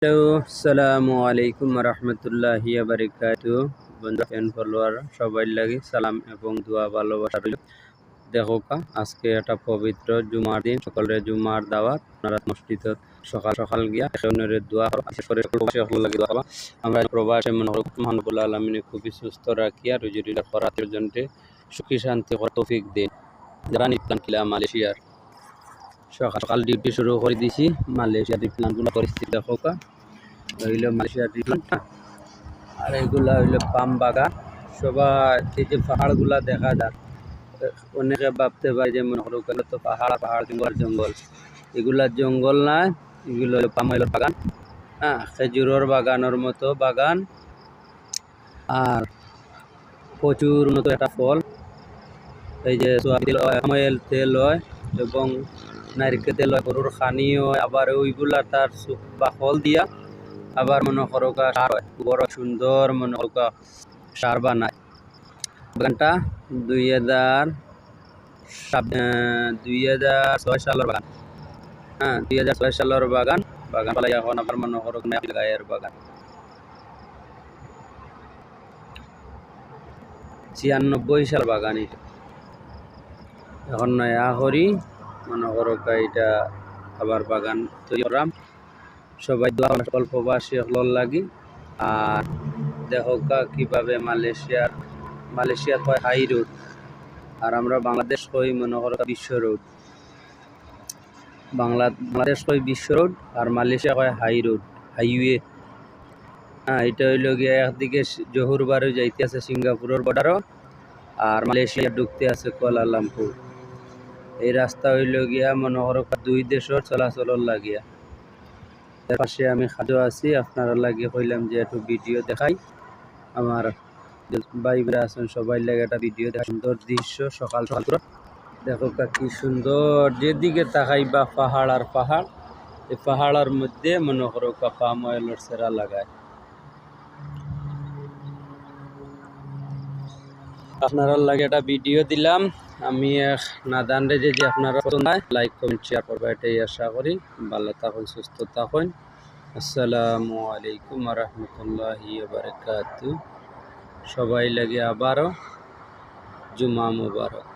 Hello, আসসালামু আলাইকুম রহমতুল্লাহি বারাকাতুহু। বন্ধু ফ্যান ফলোয়ার সবাই লাগি সালাম এবং দোয়া ভালোবাসা রইল। দেখো আজকে একটা পবিত্র জুমার দিন, সকলের জুমার দাওয়াত। আপনারা মসজিদে সকাল সকাল গিয়া এখনের দোয়া করো, বিশেষ করে প্রবাসী সকল লাগি দোয়া করবা। আমরা প্রবাসে মনে করি মহানবুল আলমিনে খুবই সুস্থ রাখিয়া রুজি রুজি করার জন্য সুখী শান্তি তৌফিক দিন। যারা নিপ্লান কিলা মালয়েশিয়ার সকাল সকাল ডিউটি শুরু করে দিছি। মালয়েশিয়ার ডিপ্লানগুলো পরিস্থিতি দেখো হইল মালয়েশিয়ার ডিপ্লান, আর এগুলা হইল পাম বাগান। সবাই এই যে পাহাড়গুলা দেখা যায়, অনেকে ভাবতে পারে যে মনে করো তো পাহাড় পাহাড় জঙ্গল জঙ্গল, এগুলা জঙ্গল না, এগুলো হলো পাম অয়েলের বাগান। হ্যাঁ, খেজুরের বাগানের মতো বাগান, আর প্রচুর মতো একটা ফল। এই যে পাম অয়েল তেল হয় এবং নারিকেল তেল হয়, গরুর খানি হয়, আবার ওইগুলা তার বা ফল দিয়া আবার মনে করো সার হয়, বড় সুন্দর মনে করো সার বানায়। বাগানটা 2006 সালের বাগান। হ্যাঁ, 2006 সালের বাগান। বাগান পালাই এখন আবার মনে করো গায়ের বাগান। 96 সাল বাগান এটা। এখন নয়া করি মনে করো এটা আবার বাগান তৈরি করাম। সবাই দোয়া সকল প্রবাসী হল লাগি। আর দেখো কিভাবে মালয়েশিয়ার হয় হাই রোড, আর আমরা বাংলাদেশ কই মনে করো বিশ্ব রোড। বাংলাদেশ কই বিশ্ব রোড, আর মালয়েশিয়া কয় হাই রোড, হাইওয়ে। হ্যাঁ, এটা হইল গিয়া একদিকে জহুর বারো যাইতে আছে সিঙ্গাপুরের বর্ডারও, আর মালয়েশিয়া ঢুকতে আছে কুয়ালালামপুর। এই রাস্তা হইল গিয়া মনে করো দুই দেশের চলাচলের লাগিয়া। এর পাশে আমি খাজো আছি, আপনারা লাগিয়ে কইলাম যে একটু ভিডিও দেখাই। আমার ভাই বোনেরা আছেন সবাই লাগে একটা ভিডিও দেখা। সুন্দর দৃশ্য সকাল সকাল দেখো কি সুন্দর, যেদিকে তাকাই বা পাহাড় আর পাহাড়। এই পাহাড়ের মধ্যে মনে করো পাম অয়েলের সেরা লাগায়। আপনারা লাগে একটা ভিডিও দিলাম আমি। নাদান রে যে আপনারা লাইক কমেন্ট শেয়ার করবা, এটাই আশা করি। ভালো থাকুন, সুস্থ থাকুন। আসসালামু আলাইকুম রহমতুল্লাহি বারাকাতুহু। সবাই লাগে আবারও জুমা মুবারক।